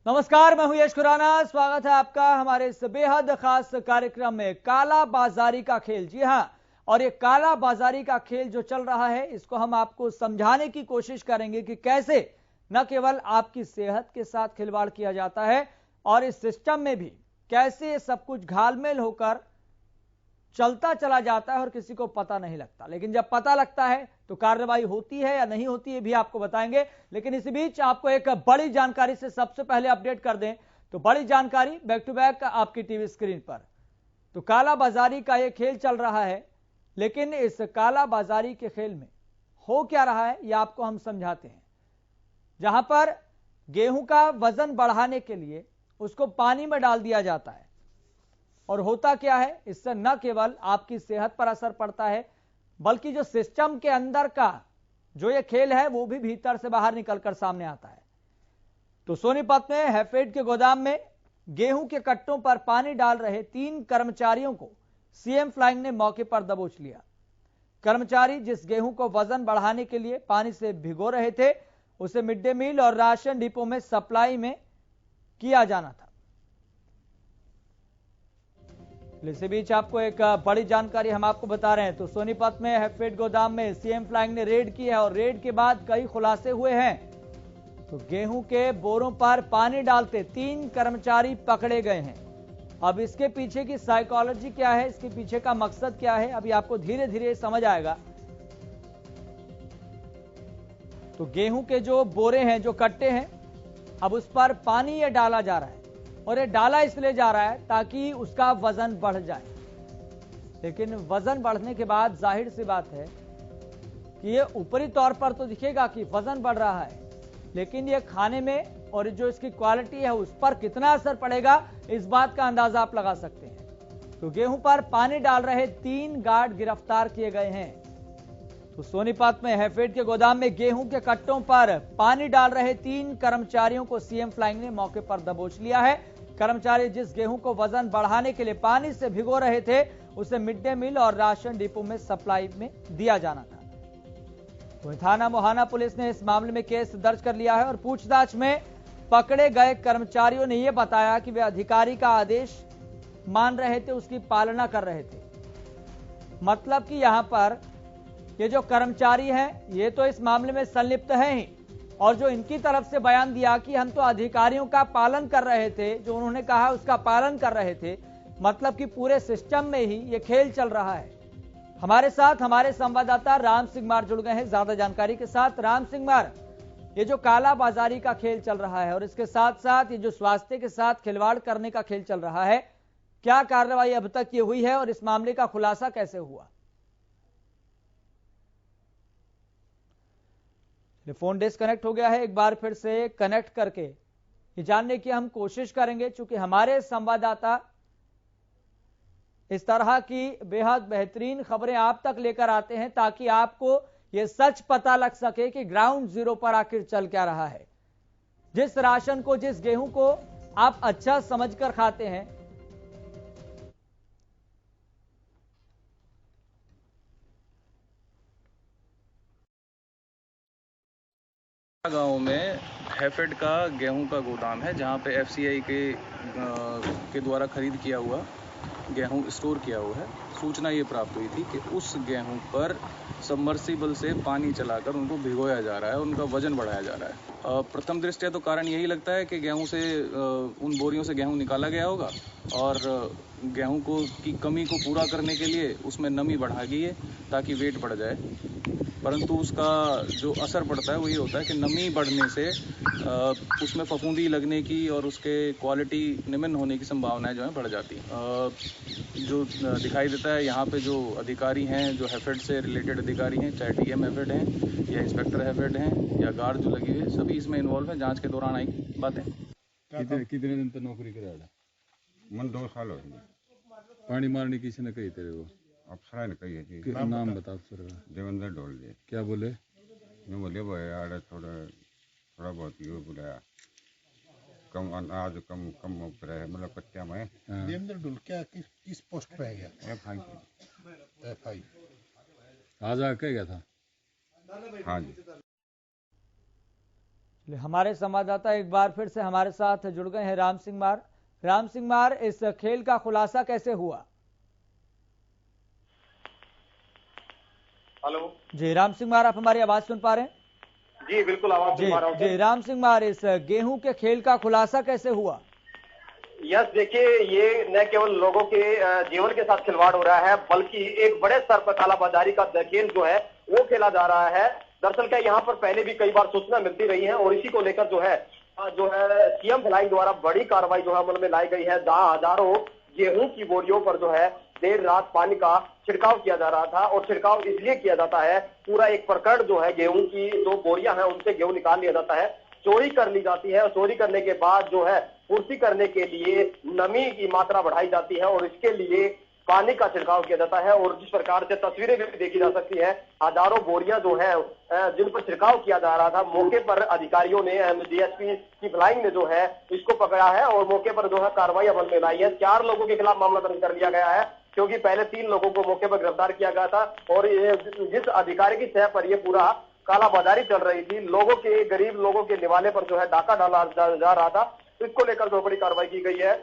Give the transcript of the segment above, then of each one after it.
नमस्कार, मैं हूं यश खुराना। स्वागत है आपका हमारे इस बेहद खास कार्यक्रम में काला बाजारी का खेल। जी हां, और ये काला बाजारी का खेल जो चल रहा है इसको हम आपको समझाने की कोशिश करेंगे कि कैसे न केवल आपकी सेहत के साथ खिलवाड़ किया जाता है और इस सिस्टम में भी कैसे ये सब कुछ घालमेल होकर चलता चला जाता है और किसी को पता नहीं लगता। लेकिन जब पता लगता है तो कार्रवाई होती है या नहीं होती है भी आपको बताएंगे। लेकिन इसी बीच आपको एक बड़ी जानकारी से सबसे पहले अपडेट कर दें तो बड़ी जानकारी बैक टू बैक आपकी टीवी स्क्रीन पर। तो काला बाजारी का यह खेल चल रहा है, लेकिन इस काला बाजारी के खेल में हो क्या रहा है यह आपको हम समझाते हैं। जहां पर गेहूं का वजन बढ़ाने के लिए उसको पानी में डाल दिया जाता है और होता क्या है, इससे न केवल आपकी सेहत पर असर पड़ता है बल्कि जो सिस्टम के अंदर का जो ये खेल है वो भी भीतर से बाहर निकलकर सामने आता है। तो सोनीपत में हैफेड के गोदाम में गेहूं के कट्टों पर पानी डाल रहे 3 कर्मचारियों को सीएम फ्लाइंग ने मौके पर दबोच लिया। कर्मचारी जिस गेहूं को वजन बढ़ाने के लिए पानी से भिगो रहे थे उसे मिड डे मील और राशन डिपो में सप्लाई में किया जाना था। इसी बीच आपको एक बड़ी जानकारी हम आपको बता रहे हैं। तो सोनीपत में हैफेड गोदाम में सीएम फ्लाइंग ने रेड की है और रेड के बाद कई खुलासे हुए हैं। तो गेहूं के बोरों पर पानी डालते 3 कर्मचारी पकड़े गए हैं। अब इसके पीछे की साइकोलॉजी क्या है, इसके पीछे का मकसद क्या है, अभी आपको धीरे धीरे समझ आएगा। तो गेहूं के जो बोरे हैं, जो कट्टे हैं, अब उस पर पानी ये डाला जा रहा है और ये डाला इसलिए जा रहा है ताकि उसका वजन बढ़ जाए। लेकिन वजन बढ़ने के बाद जाहिर सी बात है कि ये ऊपरी तौर पर तो दिखेगा कि वजन बढ़ रहा है, लेकिन ये खाने में और जो इसकी क्वालिटी है उस पर कितना असर पड़ेगा इस बात का अंदाजा आप लगा सकते हैं। तो गेहूं पर पानी डाल रहे 3 गार्ड गिरफ्तार किए गए हैं। तो सोनीपत में हैफेड के गोदाम में गेहूं के कट्टों पर पानी डाल रहे 3 कर्मचारियों को सीएम फ्लाइंग ने मौके पर दबोच लिया है। कर्मचारी जिस गेहूं को वजन बढ़ाने के लिए पानी से भिगो रहे थे उसे मिड डे मील और राशन डिपो में सप्लाई में दिया जाना था। तो थाना मोहाना पुलिस ने इस मामले में केस दर्ज कर लिया है और पूछताछ में पकड़े गए कर्मचारियों ने यह बताया कि वे अधिकारी का आदेश मान रहे थे, उसकी पालना कर रहे थे। मतलब कि यहां पर ये जो कर्मचारी हैं ये तो इस मामले में संलिप्त हैं ही, और जो इनकी तरफ से बयान दिया कि हम तो अधिकारियों का पालन कर रहे थे, जो उन्होंने कहा उसका पालन कर रहे थे, मतलब कि पूरे सिस्टम में ही ये खेल चल रहा है। हमारे साथ हमारे संवाददाता राम सिंह मार जुड़ गए हैं ज्यादा जानकारी के साथ। राम सिंह मार, ये जो काला बाजारी का खेल चल रहा है और इसके साथ साथ ये जो स्वास्थ्य के साथ खिलवाड़ करने का खेल चल रहा है, क्या कार्रवाई अब तक ये हुई है और इस मामले का खुलासा कैसे हुआ? फोन डिस्कनेक्ट हो गया है, एक बार फिर से कनेक्ट करके ये जानने की हम कोशिश करेंगे, क्योंकि हमारे संवाददाता इस तरह की बेहद बेहतरीन खबरें आप तक लेकर आते हैं ताकि आपको ये सच पता लग सके कि ग्राउंड जीरो पर आखिर चल क्या रहा है। जिस राशन को, जिस गेहूं को आप अच्छा समझकर खाते हैं, गांव में हैफेड का गेहूं का गोदाम है जहां पे एफसीआई के द्वारा खरीद किया हुआ गेहूं स्टोर किया हुआ है। सूचना ये प्राप्त हुई थी कि उस गेहूं पर सबमर्सिबल से पानी चलाकर उनको भिगोया जा रहा है, उनका वजन बढ़ाया जा रहा है। प्रथम दृष्टया तो कारण यही लगता है कि गेहूं से उन बोरियों से गेहूं निकाला गया होगा और गेहूं की कमी को पूरा करने के लिए उसमें नमी बढ़ा गई है ताकि वेट बढ़ जाए। परंतु उसका जो असर पड़ता है वो ये होता है कि नमी बढ़ने से उसमें फफूंदी लगने की और उसके क्वालिटी निम्न होने की संभावनाएं जो है बढ़ जाती हैं। जो दिखाई देता है यहाँ पे जो अधिकारी हैं, जो हैफेड से रिलेटेड अधिकारी हैं, चाहे डीएम हैफेड हैं या इंस्पेक्टर हैफेड हैं या गार्ड जो लगी हुई है, सभी इसमें इन्वॉल्व है। जांच के दौरान आई बातें। कितने दिन तक नौकरी करा? मन 2 साल हो गए। पानी मारने किसी ने कही तेरे को? अफसरा ने कही है जी। नाम बता अफसर का। देवेंद्र ढोल जी। क्या बोले? मैं बोले वो यार थोड़ा बहुत ये बुलाया, कम अनाज कम ऊपर है, मतलब कच्चा में। देवेंद्र ढोल क्या किस पोस्ट पे है? F5 आज आके गया था? हाँ जी। हमारे संवाददाता एक बार फिर से हमारे साथ जुड़ गए हैं राम सिंह मार। राम सिंह मार, इस खेल का खुलासा कैसे हुआ? हेलो जी राम सिंह मार, आप हमारी आवाज सुन पा रहे हैं? जी बिल्कुल आवाज सुन पा रहा हूँ। जी राम सिंह मार, इस गेहूं के खेल का खुलासा कैसे हुआ? यस, देखिए, ये न केवल लोगों के जीवन के साथ खिलवाड़ हो रहा है, बल्कि एक बड़े स्तर पर कालाबाजारी का खेल जो है वो खेला जा रहा है। दरअसल क्या, यहाँ पर पहले भी कई बार सूचना मिलती रही है और इसी को लेकर जो है सीएम फ्लाइंग द्वारा बड़ी कार्रवाई जो है अमल में लाई गई है, जहां हजारों गेहूं की बोरियों पर जो है देर रात पानी का छिड़काव किया जा रहा था। और छिड़काव इसलिए किया जाता है, पूरा एक प्रकरण जो है गेहूं की जो बोरियां हैं उनसे गेहूं निकाल लिया जाता है, चोरी कर ली जाती है और चोरी करने के बाद जो है पूर्ति करने के लिए नमी की मात्रा बढ़ाई जाती है और इसके लिए पानी का छिड़काव किया जाता है। और जिस प्रकार से तस्वीरें भी देखी जा सकती है, हजारों बोरियां जो है जिन पर छिड़काव किया जा रहा था, मौके पर अधिकारियों ने डीएसपी की फ्लाइंग ने जो है इसको पकड़ा है और मौके पर जो है कार्रवाई अमल में लाई है। 4 लोगों के खिलाफ मामला दर्ज कर लिया गया है, क्योंकि पहले 3 लोगों को मौके पर गिरफ्तार किया गया था। और जिस अधिकारी की सह पर यह पूरा कालाबाजारी चल रही थी, लोगों के, गरीब लोगों के निवाले पर जो है डाका डाला जा रहा था, इसको लेकर जो बड़ी कार्रवाई की गई है।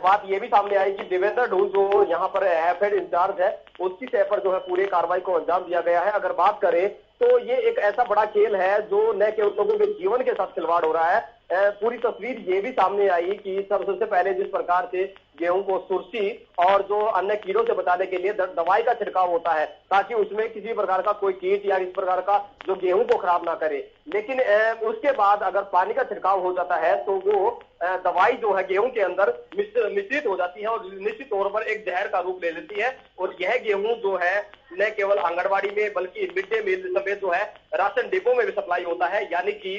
बात यह भी सामने आई कि देवेंद्र ढूल जो यहाँ पर हैफेड इंचार्ज है, उसकी तय पर जो है पूरे कार्रवाई को अंजाम दिया गया है। अगर बात करें तो ये एक ऐसा बड़ा खेल है जो न केवल लोगों के जीवन के साथ खिलवाड़ हो रहा है, पूरी तस्वीर ये भी सामने आई कि सबसे पहले जिस प्रकार से गेहूं को सुरसी और जो अन्य कीड़ों से बचाने के लिए दवाई का छिड़काव होता है, ताकि उसमें किसी प्रकार का कोई कीट या इस प्रकार का जो गेहूं को खराब ना करे। लेकिन उसके बाद अगर पानी का छिड़काव हो जाता है तो वो दवाई जो है गेहूं के अंदर मिश्रित हो जाती है और निश्चित तौर पर एक जहर का रूप ले लेती है। और यह गेहूं जो है न केवल आंगनबाड़ी में बल्कि मिड डे मील समेत जो है राशन डिपो में भी सप्लाई होता है। यानी कि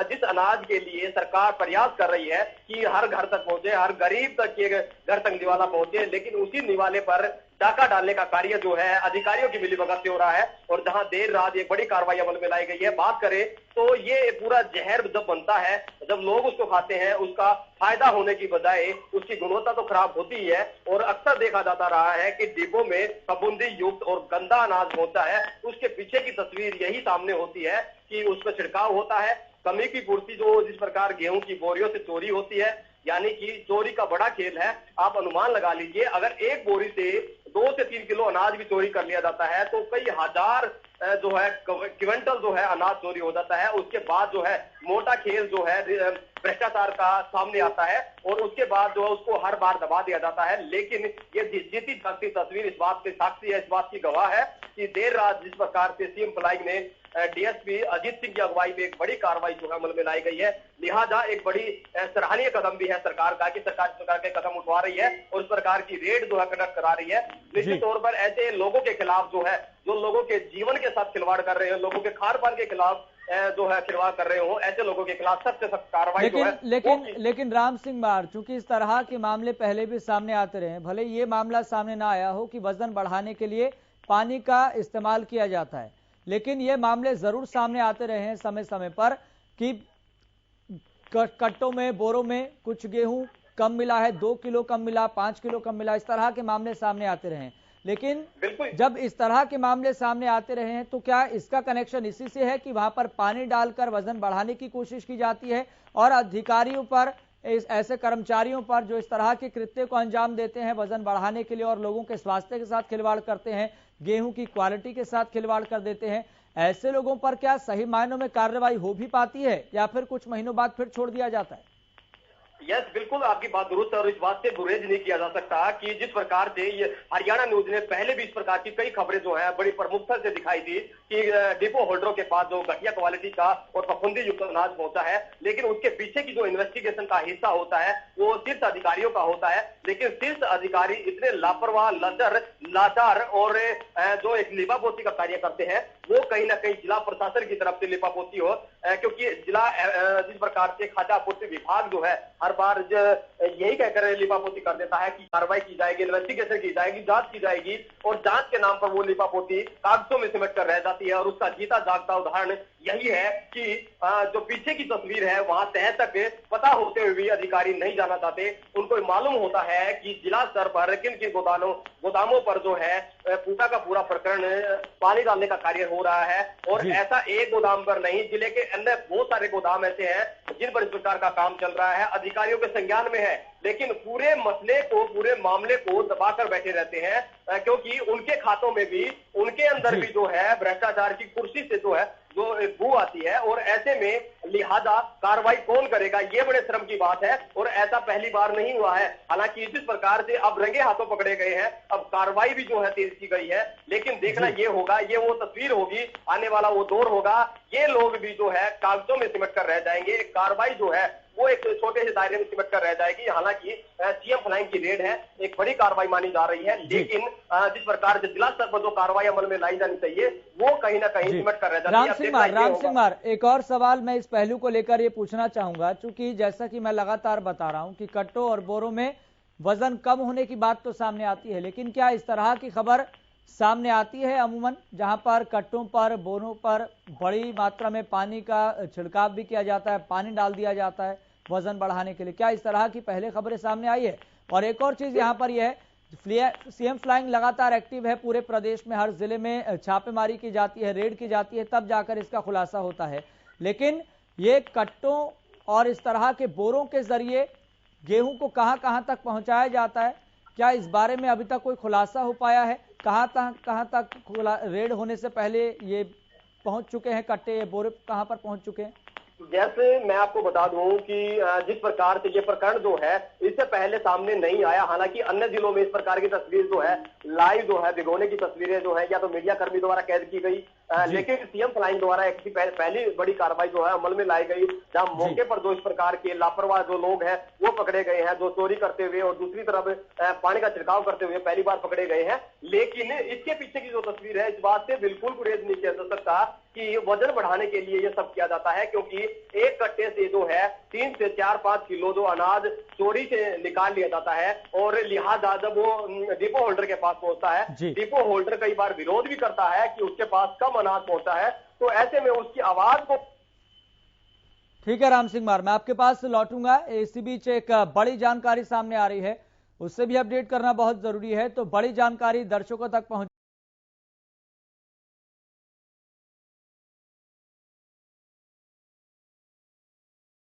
जिस अनाज के लिए सरकार प्रयास कर रही है कि हर घर तक पहुंचे, हर गरीब तक के घर तक निवाला पहुंचे, लेकिन उसी निवाले पर डाका डालने का कार्य जो है अधिकारियों की मिलीभगत से हो रहा है। और जहां देर रात एक बड़ी कार्रवाई अमल में लाई गई है। बात करें तो ये पूरा जहर जब बनता है, जब लोग उसको खाते हैं, उसका फायदा होने की बजाय उसकी गुणवत्ता तो खराब होती है। और अक्सर देखा जाता रहा है कि डिब्बों में फफूंदी युक्त और गंदा अनाज होता है, उसके पीछे की तस्वीर यही सामने होती है कि उस पर छिड़काव होता है। कमी की पूर्ति जो जिस प्रकार गेहूं की बोरियों से चोरी होती है, यानी कि चोरी का बड़ा खेल है। आप अनुमान लगा लीजिए, अगर एक बोरी से 2 से 3 किलो अनाज भी चोरी कर लिया जाता है तो कई हजार जो है क्विंटल जो है अनाज चोरी हो जाता है। उसके बाद जो है मोटा खेल जो है भ्रष्टाचार का सामने आता है और उसके बाद जो है उसको हर बार दबा दिया जाता है। लेकिन ये जीती जागती तस्वीर इस बात की साक्षी है, इस बात की गवाह है कि देर रात जिस प्रकार से सीएम फ्लाइंग ने डीएसपी अजीत सिंह की अगुवाई में एक बड़ी कार्रवाई जो है अमल में लाई गई है। लिहाजा एक बड़ी सराहनीय कदम भी है सरकार का कि सरकार इस प्रकार के कदम उठवा रही है और इस प्रकार की रेड जो है कंडक्ट करा रही है। निश्चित तौर पर ऐसे लोगों के खिलाफ जो है, जो लोगों के जीवन के साथ खिलवाड़ कर रहे हैं, लोगों के खान पान के खिलाफ जो है खिलवाड़ कर रहे हो, ऐसे लोगों के खिलाफ सख्त से सख्त कार्रवाई जो है। लेकिन राम सिंह मार, चूंकि इस तरह के मामले पहले भी सामने आते रहे, भले ये मामला सामने ना आया हो कि वजन बढ़ाने के लिए पानी का इस्तेमाल किया जाता है, लेकिन ये मामले जरूर सामने आते रहे हैं समय समय पर कि कट्टों में, बोरों में कुछ गेहूं कम मिला है, 2 किलो कम मिला, 5 किलो कम मिला, इस तरह के मामले सामने आते रहे हैं। लेकिन जब इस तरह के मामले सामने आते रहे हैं तो क्या इसका कनेक्शन इसी से है कि वहां पर पानी डालकर वजन बढ़ाने की कोशिश की जाती है और अधिकारियों पर, ऐसे कर्मचारियों पर जो इस तरह के कृत्य को अंजाम देते हैं वजन बढ़ाने के लिए और लोगों के स्वास्थ्य के साथ खिलवाड़ करते हैं, गेहूं की क्वालिटी के साथ खिलवाड़ कर देते हैं, ऐसे लोगों पर क्या सही मायनों में कार्रवाई हो भी पाती है या फिर कुछ महीनों बाद फिर छोड़ दिया जाता है? यस, बिल्कुल आपकी बात दुरुस्त है और इस बात से गुरेज नहीं किया जा सकता कि जिस प्रकार से ये हरियाणा न्यूज ने पहले भी इस प्रकार की कई खबरें जो है बड़ी प्रमुखता से दिखाई थी कि डिपो होल्डरों के पास जो घटिया क्वालिटी का और फफूंदी युक्त अनाज पहुंचा है, लेकिन उसके पीछे की जो इन्वेस्टिगेशन का हिस्सा होता है वो शीर्ष अधिकारियों का होता है। लेकिन शीर्ष अधिकारी इतने लापरवाह, लाचार और जो एक लिपापोती का कार्य करते हैं, वो कहीं ना कहीं जिला प्रशासन की तरफ से लिपापोती हो, क्योंकि जिला जिस प्रकार से खाद्य आपूर्ति विभाग जो है हर बार यही कहकर लिपापोती कर देता है कि कार्रवाई की जाएगी, इन्वेस्टिगेशन की जाएगी, जांच की जाएगी, और जांच के नाम पर वो लिपापोती कागजों में सिमट कर रह जाती है। और उसका जीता जागता उदाहरण यही है कि जो पीछे की तस्वीर है वहां तह तक पता होते हुए भी अधिकारी नहीं जाना चाहते। उनको मालूम होता है कि जिला स्तर पर किन किन गोदामों पर जो है पूरा का पूरा प्रकरण पानी डालने का कार्य हो रहा है, और ऐसा एक गोदाम पर नहीं, जिले के अन्य बहुत सारे गोदाम ऐसे हैं जिन पर इस प्रकार का काम चल रहा है, अधिकारियों के संज्ञान में है, लेकिन पूरे मसले को, पूरे मामले को दबाकर बैठे रहते हैं, क्योंकि उनके खातों में भी, उनके अंदर भी जो है भ्रष्टाचार की कुर्सी से जो है जो बू आती है, और ऐसे में लिहाजा कार्रवाई कौन करेगा, ये बड़े शर्म की बात है। और ऐसा पहली बार नहीं हुआ है। हालांकि इस प्रकार से अब रंगे हाथों पकड़े गए हैं, अब कार्रवाई भी जो है तेज की गई है, लेकिन देखना ये होगा, ये वो तस्वीर होगी, आने वाला वो दौर होगा, ये लोग भी जो है कागजों में सिमट कर रह जाएंगे। कार्रवाई जो है वो एक छोटे से दायरे में सिमट कर रह जाएगी। हालांकि सीएम फ्लाइंग की रेड है, एक बड़ी कार्रवाई मानी जा रही है, लेकिन जिस प्रकार से जिला स्तर पर जो कार्रवाई अमल में लाई जानी चाहिए वो कहीं ना कहीं सिमट कर रह जाती है। राम सिंह मार, एक और सवाल मैं इस पहलू को लेकर ये पूछना चाहूंगा, चूंकि जैसा कि मैं लगातार बता रहा हूं कि कट्टों और बोरों में वजन कम होने की बात तो सामने आती है, लेकिन क्या इस तरह की खबर सामने आती है अमूमन जहां पर कट्टों पर, बोरों पर बड़ी मात्रा में पानी का छिड़काव भी किया जाता है, पानी डाल दिया जाता है वजन बढ़ाने के लिए? क्या इस तरह की पहले खबरें सामने आई है? और एक और चीज यहां पर यह है, सीएम फ्लाइंग लगातार एक्टिव है, पूरे प्रदेश में हर जिले में छापेमारी की जाती है, रेड की जाती है, तब जाकर इसका खुलासा होता है। लेकिन ये कट्टों और इस तरह के बोरों के जरिए गेहूं को कहां तक पहुंचाया जाता है, क्या इस बारे में अभी तक कोई खुलासा हो पाया है? कहां तक रेड होने से पहले ये पहुंच चुके हैं कट्टे, ये बोरे कहां पर पहुंच चुके हैं? जैसे मैं आपको बता दूं कि जिस प्रकार से ये प्रकरण जो है इससे पहले सामने नहीं आया। हालांकि अन्य जिलों में इस प्रकार की तस्वीर जो है लाइव जो है भिगोने की तस्वीरें जो है या तो मीडिया कर्मी द्वारा कैद की गई, लेकिन सीएम फ्लाइंग द्वारा एक पहली बड़ी कार्रवाई जो है अमल में लाई गई, जहां मौके पर जो इस प्रकार के लापरवाह जो लोग हैं वो पकड़े गए हैं, जो चोरी करते हुए और दूसरी तरफ पानी का छिड़काव करते हुए पहली बार पकड़े गए हैं। लेकिन इसके पीछे की जो तस्वीर है इस बात से बिल्कुल गुरेज नहीं किया जा सकता कि वजन बढ़ाने के लिए ये सब किया जाता है, क्योंकि एक कट्टे से जो है 3 से 4-5 किलो जो अनाज चोरी से निकाल लिया जाता है, और लिहाजा जब वो डिपो होल्डर के पास पहुंचता है, डिपो होल्डर कई बार विरोध भी करता है कि उसके पास कम अनाज पहुंचा है, तो ऐसे में उसकी आवाज को। ठीक है राम सिंह मार, मैं आपके पास लौटूंगा। इसी बीच एक बड़ी जानकारी सामने आ रही है, उससे भी अपडेट करना बहुत जरूरी है, तो बड़ी जानकारी दर्शकों तक पहुंच